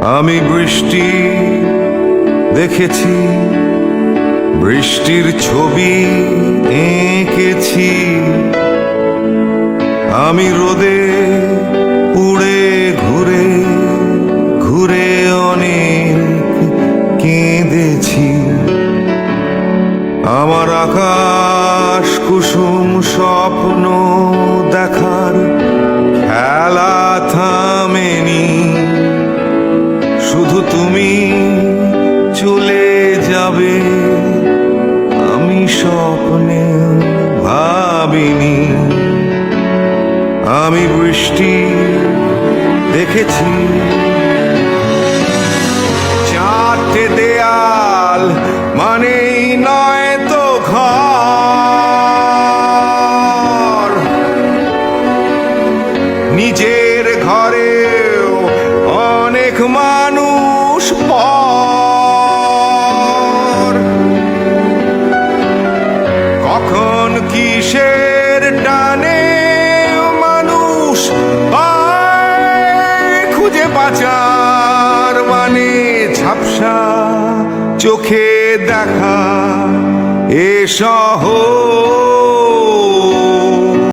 আমি বৃষ্টি দেখেছি, বৃষ্টির ছবি এঁকেছি। আমি রোদে পুড়ে ঘুরে ঘুরে অনেক কেঁদেছি। আমার আকাশ কুসুম স্বপ্ন দেখার খেলা থামেনি। শুধু তুমি চলে যাবে আমি স্বপ্নে ভাবিনি। আমি বৃষ্টি দেখেছি, চারটে দেয়াল মানেই নয় তো ঘর। নিজের ঘরেও অনেক মানুষ পর। কখন কিসের টানে মানুষ পায় খুঁজে বাঁচার মানে। ঝাপসা চোখে দেখা এ শহর